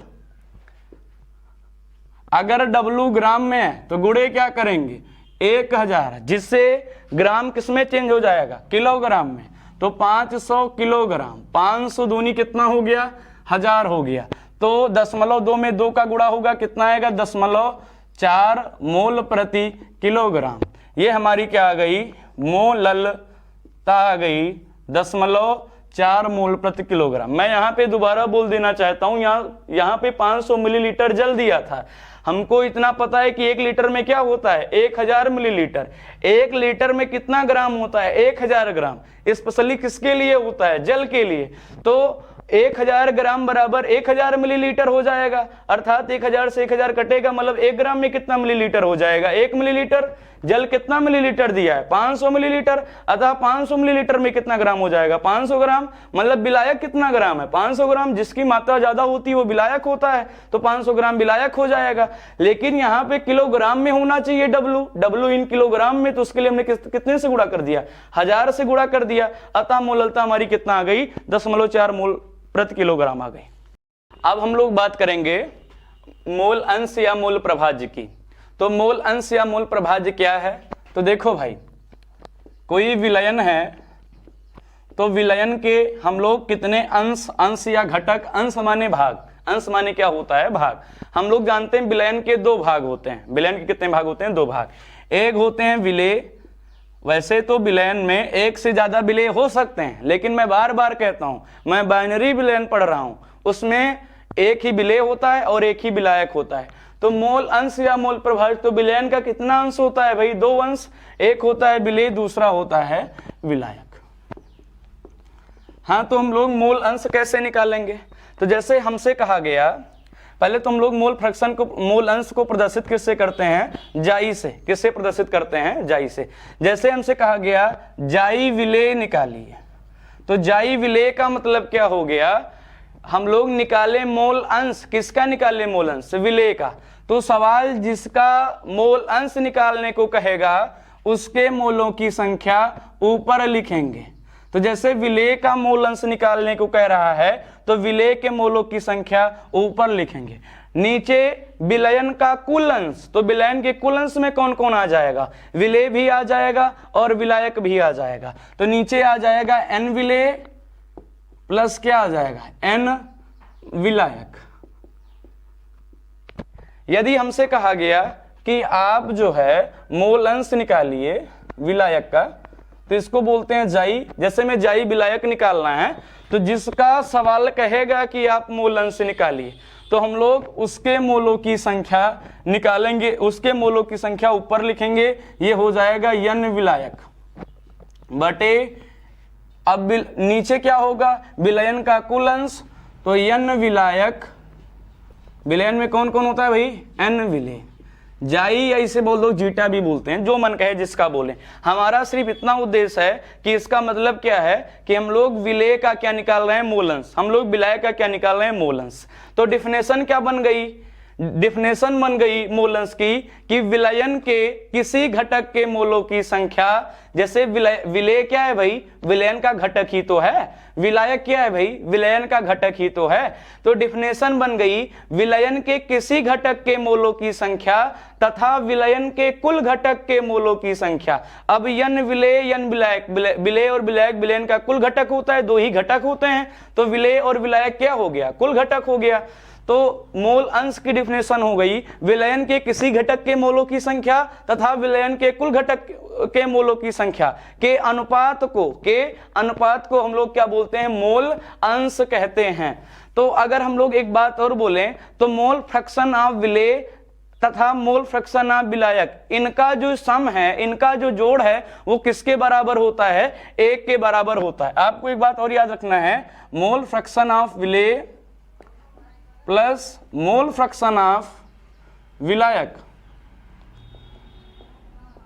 अगर W ग्राम में है तो गुणे क्या करेंगे 1000, जिससे ग्राम किसमें चेंज हो जाएगा किलोग्राम में। तो 500 किलोग्राम, 500 दूनी कितना हो गया 1000 हो गया। तो 0.2 में 2 का गुणा होगा, कितना आएगा 0.4 मोल प्रति किलोग्राम। ये हमारी क्या आ गई मोललता आ गई 0.4 मोल प्रति किलोग्राम। मैं यहाँ पे दोबारा बोल देना चाहता हूँ, यहाँ पे 500 मिलीलीटर जल दिया था, हमको इतना पता है कि 1 लीटर में क्या होता है 1000 मिलीलीटर। 1 लीटर में कितना ग्राम होता है 1000 ग्राम। स्पेशली किसके लिए होता है, जल के लिए। तो 1000 ग्राम बराबर 1000 मिलीलीटर हो जाएगा, अर्थात 1000 से 1000 कटेगा, मतलब 1 ग्राम में कितना मिलीलीटर हो जाएगा? 1 मिलीलीटर। जल कितना मिलीलीटर दिया है? 500 मिलीलीटर, अतः 500 मिलीलीटर में कितना ग्राम हो जाएगा? 500 ग्राम। मतलब विलायक कितना ग्राम है? 500 ग्राम। जिसकी मात्रा ज्यादा होती है वो विलायक होता है, तो 500 ग्राम विलायक हो जाएगा। लेकिन यहाँ पे किलोग्राम में होना चाहिए डब्लू इन किलोग्राम में, तो उसके लिए हमने कितने से गुणा कर दिया? 1000 से गुणा कर दिया, अतः मोललता हमारी कितना आ गई? 10.4 मोल प्रति किलोग्राम आ गई। अब हम लोग बात करेंगे मोल अंश या मोल प्रभाज्य की। तो मोल अंश या मोल प्रभाज्य क्या है? तो देखो भाई, कोई विलयन है तो विलयन के हम लोग कितने अंश या घटक, अंश माने भाग, अंश माने क्या होता है? भाग। हम लोग जानते हैं विलयन के 2 भाग होते हैं। विलयन के कितने भाग होते हैं? 2 भाग। एक होते हैं विलेय। वैसे तो विलयन में एक से ज्यादा विलेय हो सकते हैं, लेकिन मैं बार बार कहता हूं, मैं बाइनरी विलयन पढ़ रहा हूं, उसमें एक ही विलेय होता है और एक ही विलायक होता है। तो मोल अंश या मोल प्रभाज्य, तो विलयन का कितना अंश होता है भाई? 2 अंश। एक होता है विलेय, दूसरा होता है विलायक। हाँ, तो हम लोग मोल अंश कैसे निकालेंगे? तो जैसे हमसे कहा गया, पहले तो हम लोग मोल फ्रैक्शन को, मोल अंश को प्रदर्शित किससे करते हैं? जाई से। किससे प्रदर्शित करते हैं? जाई से। जैसे हमसे कहा गया जाई विलेय निकालिए, तो जाई विलेय का मतलब क्या हो गया? हम लोग निकाले मोल अंश। किसका निकाले मोल अंश? विलेय का। तो सवाल जिसका मोल अंश निकालने को कहेगा उसके मोलों की संख्या ऊपर लिखेंगे। तो जैसे विलेय का मोल अंश निकालने को कह रहा है तो विलेय के मोलों की संख्या ऊपर लिखेंगे। नीचे विलयन का कुल अंश, तो विलयन के कुल अंश में कौन कौन आ जाएगा? विलेय भी आ जाएगा और विलायक भी आ जाएगा। तो नीचे आ जाएगा n विलेय प्लस क्या आ जाएगा? n विलायक। यदि हमसे कहा गया कि आप जो है मोल अंश निकालिए विलायक का, तो इसको बोलते हैं जाई। जैसे में जाई विलायक निकालना है, तो जिसका सवाल कहेगा कि आप मोल अंश निकालिए, तो हम लोग उसके मोलों की संख्या निकालेंगे, उसके मोलों की संख्या ऊपर लिखेंगे। ये हो जाएगा n विलायक बटे, अब नीचे क्या होगा? विलयन का कुल अंश, तो n विलायक। विलयन में कौन कौन होता है भाई? n विलेय। जाई या इसे बोल दो जीटा भी बोलते हैं, जो मन कहे जिसका बोले। हमारा सिर्फ इतना उद्देश्य है कि इसका मतलब क्या है कि हम लोग विलेय का क्या निकाल रहे हैं? मोल अंश। हम लोग विलायक का क्या निकाल रहे हैं? मोल अंश। तो डिफिनेशन क्या बन गई? डिफिनेशन बन गई मोल अंश की कि विलयन के किसी घटक के मोलों की संख्या, जैसे विलेय क्या है भाई? विलयन का घटक ही तो है। विलायक क्या है भाई? विलयन का घटक ही तो है। तो डिफिनेशन बन गई विलयन के किसी घटक के मोलों की संख्या तथा विलयन के कुल घटक के मोलों की संख्या। अब n विलेय n विलायक, विलेय और विलायक विलयन का कुल घटक होता है, 2 ही घटक होते हैं, तो विलेय और विलायक क्या हो गया? कुल घटक हो गया। तो मोल अंश की डिफिनेशन हो गई विलयन के किसी घटक के मोलों की संख्या तथा विलयन के कुल घटक के मोलों की संख्या के अनुपात को हम लोग क्या बोलते हैं? मोल अंश कहते हैं। तो अगर हम लोग एक बात और बोलें तो मोल फ्रैक्शन ऑफ विलेय तथा मोल फ्रैक्शन ऑफ विलायक, इनका जो सम है, इनका जो जोड़ है, वो किसके बराबर होता है? 1 के बराबर होता है। आपको एक बात और याद रखना है, मोल फ्रैक्शन ऑफ विलेय प्लस मोल फ्रैक्शन ऑफ विलायक,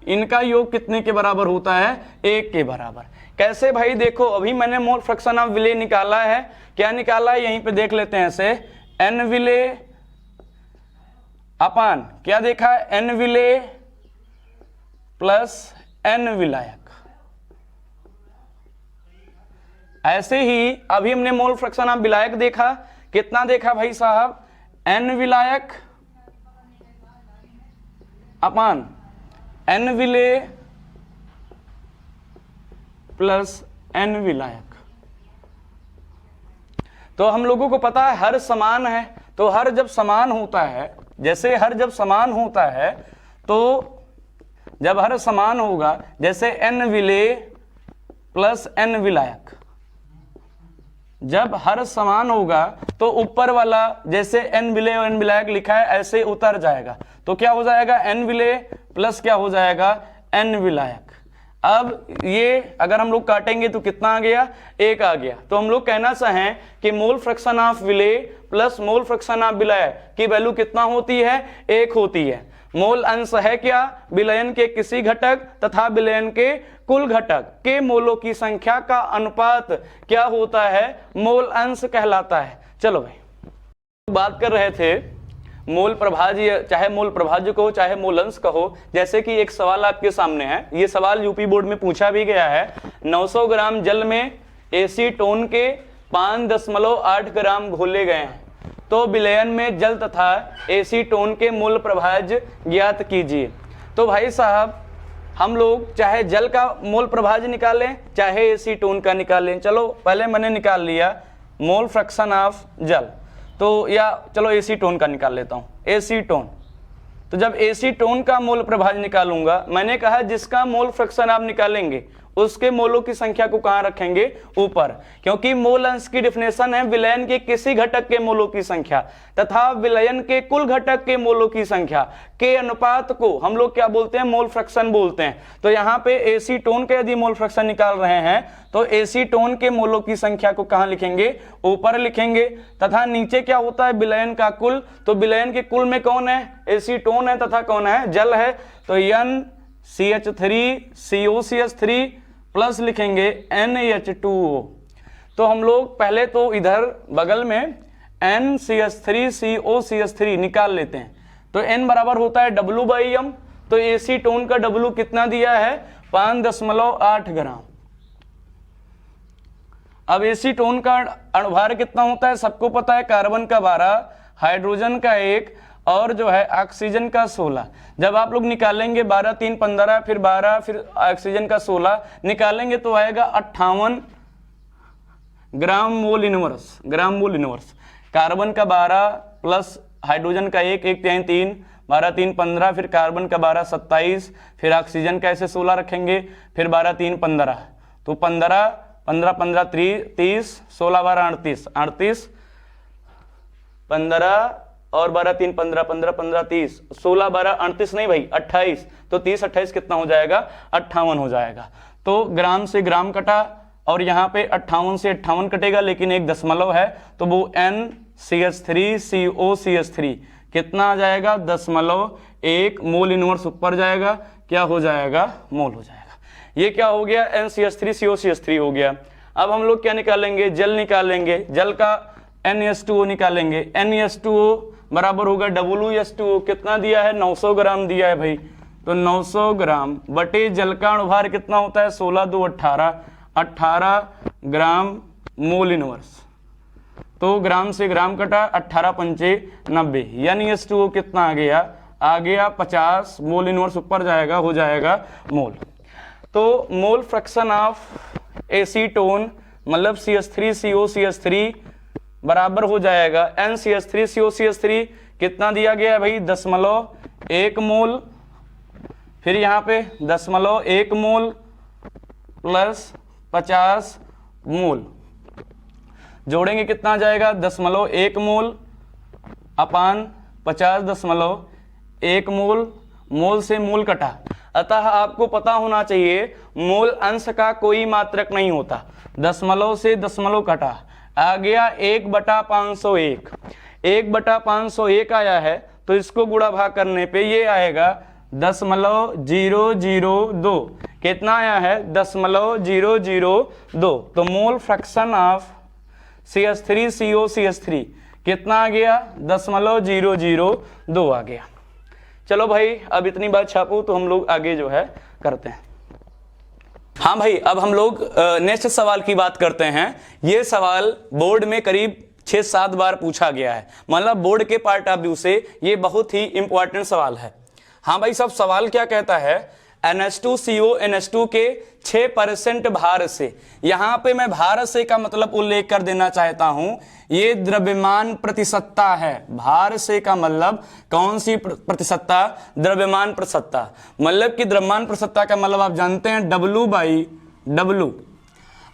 इनका योग कितने के बराबर होता है? 1 के बराबर। कैसे भाई? देखो, अभी मैंने मोल फ्रैक्शन ऑफ विलेय निकाला है। क्या निकाला है? यहीं पे देख लेते हैं ऐसे, n विलेय अपान क्या देखा है? n विलेय प्लस n विलायक। ऐसे ही अभी हमने मोल फ्रैक्शन ऑफ विलायक देखा। कितना देखा भाई साहब? n विलायक अपान n विलेय प्लस n विलायक। तो हम लोगों को पता है हर समान है, तो हर जब समान होता है, जैसे हर जब समान होता है, तो जब हर समान होगा, जैसे n विलेय प्लस n विलायक, जब हर समान होगा तो ऊपर वाला जैसे n विलेय और n विलायक लिखा है ऐसे उतर जाएगा। तो क्या हो जाएगा? n विलेय प्लस क्या हो जाएगा? n विलायक। अब ये अगर हम लोग काटेंगे तो कितना आ गया, 1 आ गया। तो हम लोग कहना चाहें कि मोल फ्रैक्शन ऑफ विलेय प्लस मोल फ्रैक्शन ऑफ विलय की वैल्यू कितना होती है, 1 होती है। मोल अंश है क्या, विलयन के किसी घटक तथा विलयन के कुल घटक के मोलों की संख्या का अनुपात क्या होता है, मोल अंश कहलाता है। चलो भाई, बात कर रहे थे मोल प्रभाज्य, चाहे मोल प्रभाज्य कहो चाहे मोल अंश कहो। जैसे कि एक सवाल आपके सामने है, ये सवाल यूपी बोर्ड में पूछा भी गया है। 900 ग्राम जल में एसीटोन के 5.8 ग्राम घोले गए हैं, तो विलयन में जल तथा एसीटोन के मोल प्रभाज्य ज्ञात कीजिए। तो भाई साहब, हम लोग चाहे जल का मोल प्रभाज्य निकालें चाहे एसीटोन का निकालें। चलो पहले मैंने निकाल लिया मोल फ्रैक्शन ऑफ जल, तो या चलो एसीटोन का निकाल लेता हूं, एसीटोन। तो जब एसीटोन का मोल प्रभाज्य निकालूंगा, मैंने कहा जिसका मोल फ्रैक्शन आप निकालेंगे उसके मोलों की संख्या को कहां रखेंगे, ऊपर, क्योंकि मोल अंश की डिफिनेशन है विलयन के किसी घटक के मोलों की संख्या तथा विलयन के कुल घटक के मोलों की संख्या के अनुपात को हम लोग क्या बोलते हैं, मोल फ्रैक्शन बोलते हैं। तो यहाँ पे एसीटोन के यदि मोल फ्रैक्शन निकाल रहे हैं तो एसीटोन के मोलों की संख्या को कहां लिखेंगे, ऊपर लिखेंगे। तथा नीचे क्या होता है, विलयन का कुल। तो विलयन के कुल में कौन है, एसीटोन है तथा कौन है, जल है। तो NCH3COCH3 प्लस लिखेंगे NH2O। तो हम लोग पहले तो इधर बगल में NCH3COCH3 निकाल लेते हैं। तो N बराबर होता है W/M। तो एसीटोन का W कितना दिया है, 5.8 ग्राम। अब एसीटोन का अणुभार कितना होता है, सबको पता है, कार्बन का 12, हाइड्रोजन का 1 और जो है ऑक्सीजन का 16। जब आप लोग निकालेंगे 12 3 15, फिर 12, फिर ऑक्सीजन का 16 निकालेंगे तो आएगा 58 ग्राम मोल इनवर्स, ग्राम मोल इनवर्स। कार्बन का 12 प्लस हाइड्रोजन का 1, 1 3 3, 12 3 15, फिर कार्बन का 12 27, फिर ऑक्सीजन का ऐसे 16 रखेंगे, फिर 12 3 15, तो 15 15 15 30, 16 12 38, 38 15 और 12 3 15 15 15 30, 16 12 38 नहीं भाई 28, तो 30 28 कितना हो जाएगा, 58 हो जाएगा। तो ग्राम से ग्राम कटा और यहाँ पे 58 से 58 कटेगा, लेकिन एक दशमलव है तो वो NCH3COCH3 कितना आ जाएगा, 0.1 मोल इनवर्स ऊपर जाएगा, क्या हो जाएगा, मोल हो जाएगा। ये क्या हो गया, NCH3COCH3 हो गया। अब हम लोग क्या निकालेंगे, जल निकालेंगे। जल का NH2O निकालेंगे। NH2O बराबर होगा WH2O। कितना दिया है, 900 ग्राम दिया है भाई। तो 900 ग्राम बटे जल का अणुभार कितना होता है, 16 2 18, 18 ग्राम मोल इनवर्स। तो ग्राम से ग्राम कटा, 18 पंचे 90। NH2O कितना आ गया 50 मोल इनवर्स ऊपर जाएगा, हो जाएगा मोल। तो मोल फ्रैक्शन ऑफ एसीटोन मतलब CH3COCH3 बराबर हो जाएगा NCH3COCH3 कितना दिया गया है भाई, 0.1 मोल। फिर यहाँ पे 0.1 मोल प्लस 50 मोल जोड़ेंगे कितना आ जाएगा, 0.1 मोल अपान 50.1 मोल। मोल से मोल कटा, अतः आपको पता होना चाहिए मोल अंश का कोई मात्रक नहीं होता। दशमलव से दशमलव कटा, आ गया 1/501। 1/501 आया है तो इसको गुणा भाग करने पे ये आएगा 0.002। कितना आया है, 0.002। तो मोल फ्रैक्शन ऑफ CH3COCH3 कितना आ गया, 0.002 आ गया। चलो भाई, अब इतनी बात छापो तो हम लोग आगे जो है करते हैं। हाँ भाई, अब हम लोग नेक्स्ट सवाल की बात करते हैं। ये सवाल बोर्ड में करीब 6-7 बार पूछा गया है, मतलब बोर्ड के पार्ट ऑफ व्यू से ये बहुत ही इंपॉर्टेंट सवाल है। हाँ भाई, सब सवाल क्या कहता है, NH2CO NH2 के 6% भार से। यहां पे मैं भार से का मतलब उल्लेख कर देना चाहता हूं, ये द्रव्यमान प्रतिशतता है। भार से का मतलब कौन सी प्रतिशतता, द्रव्यमान प्रतिशतता। मतलब कि द्रव्यमान प्रतिशतता का मतलब आप जानते हैं W/W।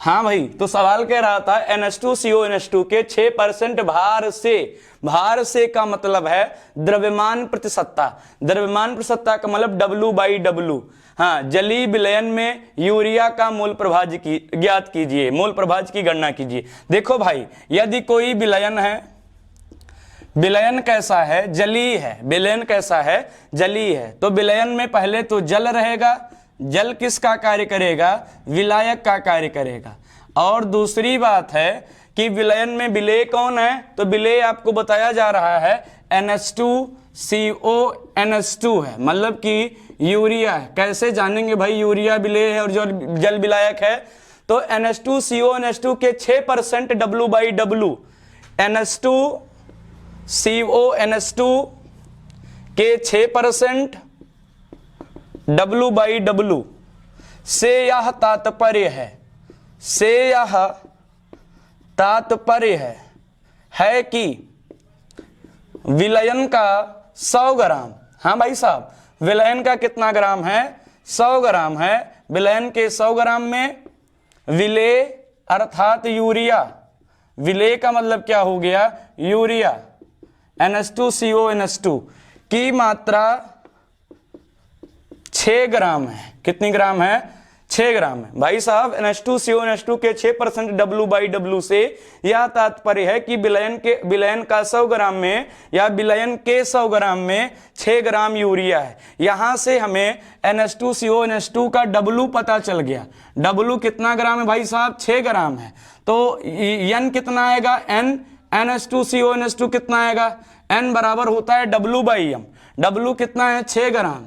हाँ भाई, तो सवाल कह रहा था NH2CO NH2 के 6% भार से भार से का मतलब है द्रव्यमान प्रतिशतता, द्रव्यमान प्रतिशतता का मतलब W/W। हाँ, जलीय विलयन में यूरिया का मोल प्रभाज्य की ज्ञात कीजिए, मोल प्रभाज्य की गणना कीजिए। देखो भाई, यदि कोई विलयन है, विलयन कैसा है, जलीय है, विलयन कैसा है, जलीय है, तो विलयन में पहले तो जल रहेगा, जल किसका कार्य करेगा, विलायक का कार्य करेगा। और दूसरी बात है कि विलयन में विलेय कौन है, तो विलेय आपको बताया जा रहा है NH2CONH2 है, मतलब कि यूरिया है। कैसे जानेंगे भाई यूरिया विलेय है और जो जल विलायक है, तो NH2CONH2 के 6% W/W, NH2CONH2 के 6% W/W से यह तात्पर्य है, से यह तात्पर्य है कि विलयन का 100 ग्राम, हाँ भाई साहब, विलयन का कितना ग्राम है, 100 ग्राम है। विलयन के 100 ग्राम में विलेय अर्थात यूरिया, विलेय का मतलब क्या हो गया, यूरिया, NH2CONH2 की मात्रा 6 ग्राम है। कितनी ग्राम है, 6 ग्राम है। भाई साहब, NH2CONH2 के 6% W/W से यह तात्पर्य है कि विलयन का 100 ग्राम में या विलयन के 100 ग्राम में 6 ग्राम यूरिया है। यहां से हमें NH2CONH2 का W पता चल गया। W कितना ग्राम है भाई साहब, 6 ग्राम है। तो N कितना आएगा, N, NH2CONH2 कितना आएगा, N बराबर होता है W/M। W कितना है, 6 ग्राम।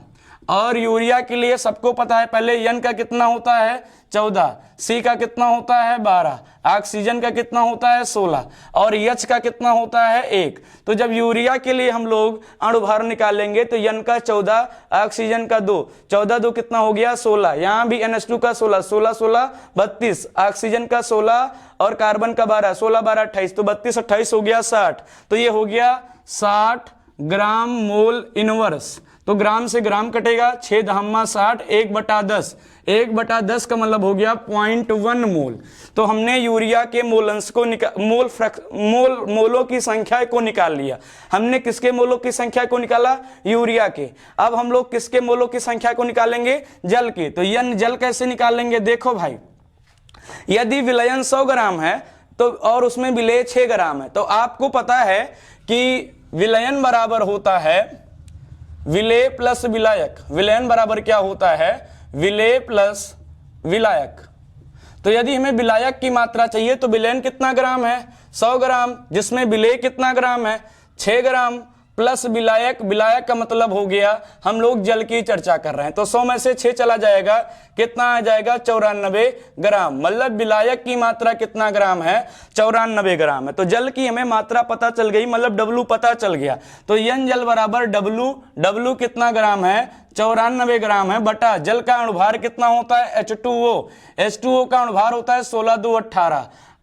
और यूरिया के लिए सबको पता है, पहले N का कितना होता है, 14, C का कितना होता है, 12, ऑक्सीजन का कितना होता है, 16, और H का कितना होता है, 1। तो जब यूरिया के लिए हम लोग अणुभार निकालेंगे तो N का 14, ऑक्सीजन का 2, 14 2 कितना हो गया, 16। यहाँ भी NH2 का 16, 16 16 32, ऑक्सीजन का 16 और कार्बन का 12, 16 12 28, तो 32 28 हो गया 60। तो ये हो गया 60 ग्राम मोल इनवर्स। तो ग्राम से ग्राम कटेगा, 6 दहम्मा 60, 1/10, 1/10 का मतलब हो गया 0.1 मोल। तो हमने यूरिया के मोलंस को मोलों की संख्या को निकाल लिया। हमने किसके मोलों की संख्या को निकाला, यूरिया के। अब हम लोग किसके मोलों की संख्या को निकालेंगे, जल के। तो N जल कैसे निकालेंगे, देखो भाई, यदि विलयन 100 ग्राम है तो और उसमें विलेय 6 ग्राम है, तो आपको पता है कि विलयन बराबर होता है विलेय प्लस विलायक। विलयन बराबर क्या होता है, विलेय प्लस विलायक। तो यदि हमें विलायक की मात्रा चाहिए तो विलयन कितना ग्राम है, 100 ग्राम, जिसमें विलेय कितना ग्राम है, 6 ग्राम, प्लस विलायक। विलायक का मतलब हो गया, हम लोग जल की चर्चा कर रहे हैं, तो 100 में से 6 चला जाएगा, कितना आ जाएगा, 94 ग्राम। मतलब विलायक की मात्रा कितना ग्राम है, 94 ग्राम है। तो जल की हमें मात्रा पता चल गई, मतलब W पता चल गया। तो N जल बराबर W कितना ग्राम है, 94 ग्राम है, बटा जल का अणुभार कितना होता है, H2O का अणुभार होता है 16 2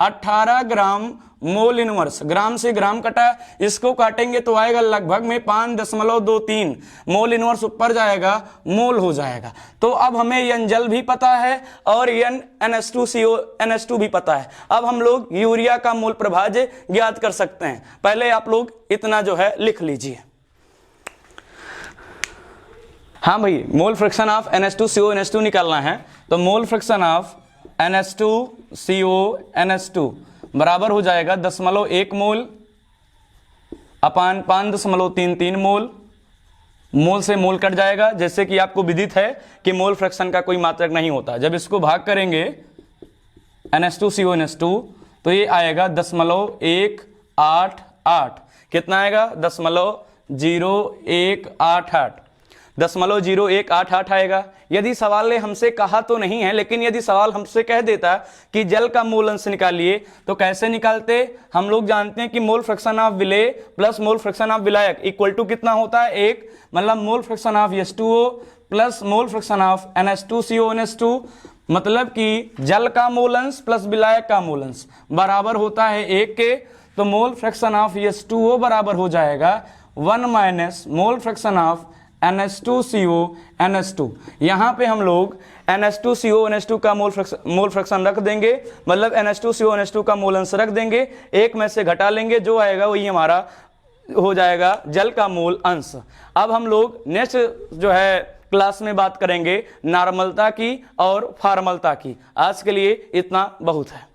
18 ग्राम मोल इनवर्स। ग्राम से ग्राम कटा, इसको काटेंगे तो आएगा लगभग में 5.23 मोल इनवर्स, ऊपर जाएगा मोल हो जाएगा। तो अब हमें N जल भी पता है और NH2CO भी पता है। अब हम लोग यूरिया का मोल प्रभाज्य ज्ञात कर सकते हैं। पहले आप लोग इतना जो है लिख लीजिए। हाँ भाई, मोल फ्रैक्शन ऑफ NH2CONH2 निकालना है। तो मोल फ्रैक्शन ऑफ NH2CONH2 बराबर हो जाएगा 10.1 मोल अपान 5.33 मोल। मोल से मोल कट जाएगा, जैसे कि आपको विदित है कि मोल फ्रैक्शन का कोई मात्रक नहीं होता। जब इसको भाग करेंगे NH2CONH2 तो ये आएगा 0.188। कितना आएगा, 0.0188, 0.0188 आएगा। यदि सवाल ने हमसे कहा तो नहीं है, लेकिन यदि सवाल हमसे कह देता कि जल का मोल अंश निकालिए तो कैसे निकालते। हम लोग जानते हैं कि मोल फ्रैक्शन ऑफ विलेय प्लस मोल फ्रैक्शन ऑफ विलायक इक्वल टू कितना होता है, 1। मतलब mole fraction of H2O plus mole fraction of NH2CONH2, मतलब कि जल का मोल अंश प्लस विलायक का मोल अंश बराबर होता है 1 के। तो मोल फ्रैक्शन ऑफ H2O बराबर हो जाएगा 1 minus mole fraction of NH2CONH2। यहाँ पे हम लोग NH2CONH2 का मोल फ्रैक्शन रख देंगे, मतलब NH2CONH2 का मोल अंश रख देंगे, 1 में से घटा लेंगे, जो आएगा वही हमारा हो जाएगा जल का मूल अंश। अब हम लोग नेक्स्ट जो है क्लास में बात करेंगे नॉर्मलता की और फॉर्मलता की। आज के लिए इतना बहुत है।